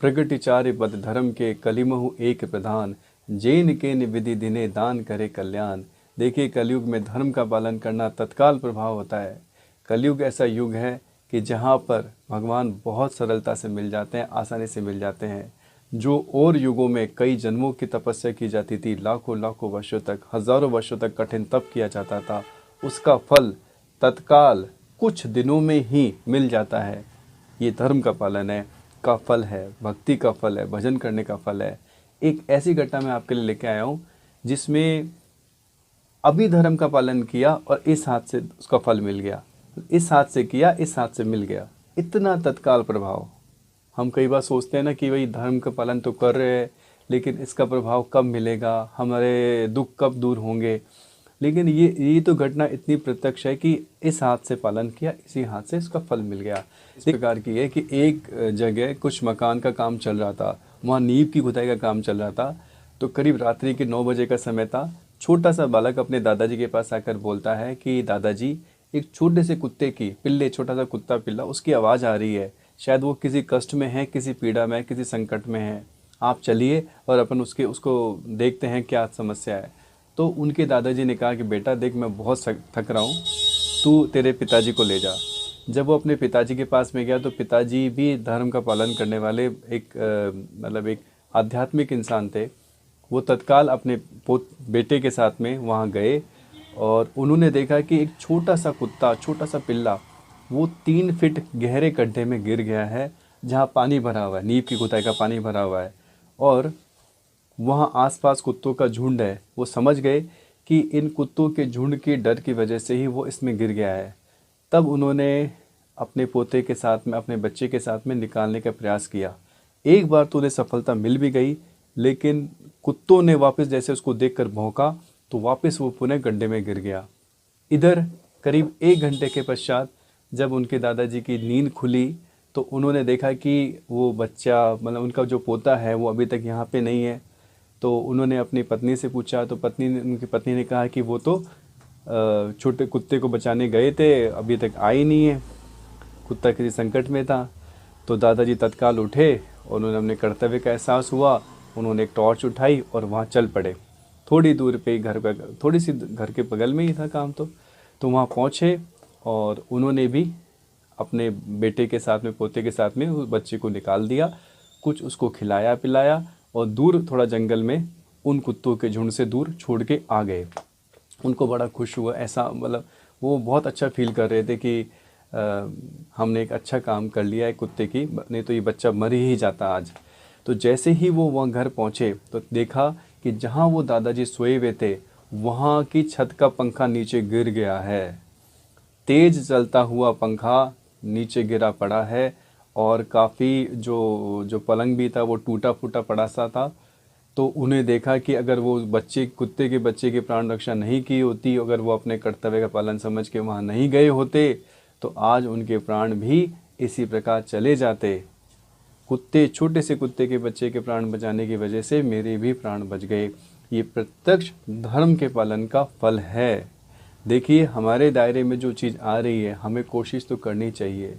प्रगटिचार्य पद धर्म के कलिमहु एक प्रधान, जैन के विधि दिने दान करे कल्याण। देखिए, कलयुग में धर्म का पालन करना तत्काल प्रभाव होता है। कलयुग ऐसा युग है कि जहाँ पर भगवान बहुत सरलता से मिल जाते हैं, आसानी से मिल जाते हैं। जो और युगों में कई जन्मों की तपस्या की जाती थी, लाखों लाखों वर्षों तक, हजारों वर्षों तक कठिन तप किया जाता था, उसका फल तत्काल कुछ दिनों में ही मिल जाता है। ये धर्म का पालन है, का फल है, भक्ति का फल है, भजन करने का फल है। एक ऐसी घटना मैं आपके लिए लेके आया हूँ जिसमें अभी धर्म का पालन किया और इस हाथ से उसका फल मिल गया, इस हाथ से किया, इस हाथ से मिल गया। इतना तत्काल प्रभाव। हम कई बार सोचते हैं ना कि भाई धर्म का पालन तो कर रहे हैं, लेकिन इसका प्रभाव कब मिलेगा, हमारे दुख कब दूर होंगे। लेकिन ये तो घटना इतनी प्रत्यक्ष है कि इस हाथ से पालन किया, इसी हाथ से इसका फल मिल गया। इस प्रकार की है कि एक जगह कुछ मकान का काम चल रहा था, वहाँ नींव की खुदाई का काम चल रहा था। तो करीब रात्रि के 9 बजे का समय था। छोटा सा बालक अपने दादाजी के पास आकर बोलता है कि दादाजी, एक छोटे से कुत्ते की पिल्ले, छोटा सा कुत्ता पिल्ला, उसकी आवाज़ आ रही है, शायद वो किसी कष्ट में है, किसी पीड़ा में है, किसी संकट में है। आप चलिए और अपन उसको देखते हैं क्या समस्या है। तो उनके दादाजी ने कहा कि बेटा देख, मैं बहुत थक रहा हूँ, तू तेरे पिताजी को ले जा। जब वो अपने पिताजी के पास में गया तो पिताजी भी धर्म का पालन करने वाले एक आध्यात्मिक इंसान थे। वो तत्काल अपने बेटे के साथ में वहाँ गए और उन्होंने देखा कि एक छोटा सा कुत्ता, छोटा सा पिल्ला, वो 3 फीट गहरे गड्ढे में गिर गया है, जहाँ पानी भरा हुआ है, नींव की खुदाई का पानी भरा हुआ है और वहाँ आसपास कुत्तों का झुंड है। वो समझ गए कि इन कुत्तों के झुंड के डर की वजह से ही वो इसमें गिर गया है। तब उन्होंने अपने पोते के साथ में, अपने बच्चे के साथ में निकालने का प्रयास किया। एक बार तो उन्हें सफलता मिल भी गई, लेकिन कुत्तों ने वापस जैसे उसको देखकर भौंका तो वापस वो पुनः गड्ढे में गिर गया। इधर करीब 1 घंटे के पश्चात जब उनके दादाजी की नींद खुली तो उन्होंने देखा कि वो बच्चा, मतलब उनका जो पोता है, वो अभी तक यहाँ पे नहीं है। तो उन्होंने अपनी पत्नी से पूछा तो उनकी पत्नी ने कहा कि वो तो छोटे कुत्ते को बचाने गए थे, अभी तक आए नहीं है, कुत्ता किसी संकट में था। तो दादाजी तत्काल उठे और उन्होंने अपने कर्तव्य का एहसास हुआ, उन्होंने एक टॉर्च उठाई और वहाँ चल पड़े। थोड़ी दूर पे थोड़ी सी घर के बगल में ही था काम। तो वहाँ पहुँचे और उन्होंने भी अपने बेटे के साथ में, पोते के साथ में उस बच्चे को निकाल दिया, कुछ उसको खिलाया पिलाया और दूर थोड़ा जंगल में उन कुत्तों के झुंड से दूर छोड़ के आ गए। उनको बड़ा खुश हुआ, ऐसा मतलब वो बहुत अच्छा फील कर रहे थे कि हमने एक अच्छा काम कर लिया है कुत्ते की, नहीं तो ये बच्चा मर ही जाता आज। तो जैसे ही वो वहाँ घर पहुँचे तो देखा कि जहाँ वो दादाजी सोए हुए थे वहाँ की छत का पंखा नीचे गिर गया है। तेज चलता हुआ पंखा नीचे गिरा पड़ा है और काफ़ी जो पलंग भी था वो टूटा फूटा पड़ा सा था। तो उन्हें देखा कि अगर वो कुत्ते के बच्चे की प्राण रक्षा नहीं की होती, अगर वो अपने कर्तव्य का पालन समझ के वहाँ नहीं गए होते, तो आज उनके प्राण भी इसी प्रकार चले जाते। छोटे से कुत्ते के बच्चे के प्राण बचाने की वजह से मेरे भी प्राण बच गए। ये प्रत्यक्ष धर्म के पालन का फल है। देखिए, हमारे दायरे में जो चीज़ आ रही है, हमें कोशिश तो करनी चाहिए।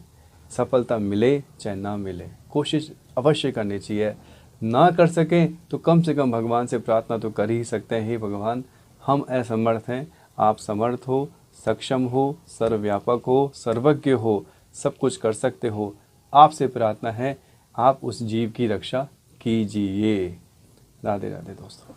सफलता मिले चाहे ना मिले, कोशिश अवश्य करनी चाहिए। ना कर सकें तो कम से कम भगवान से प्रार्थना तो कर ही सकते हैं, हे भगवान, हम असमर्थ हैं, आप समर्थ हो, सक्षम हो, सर्वव्यापक हो, सर्वज्ञ हो, सब कुछ कर सकते हो। आपसे प्रार्थना है, आप उस जीव की रक्षा कीजिए। राधे राधे दोस्तों।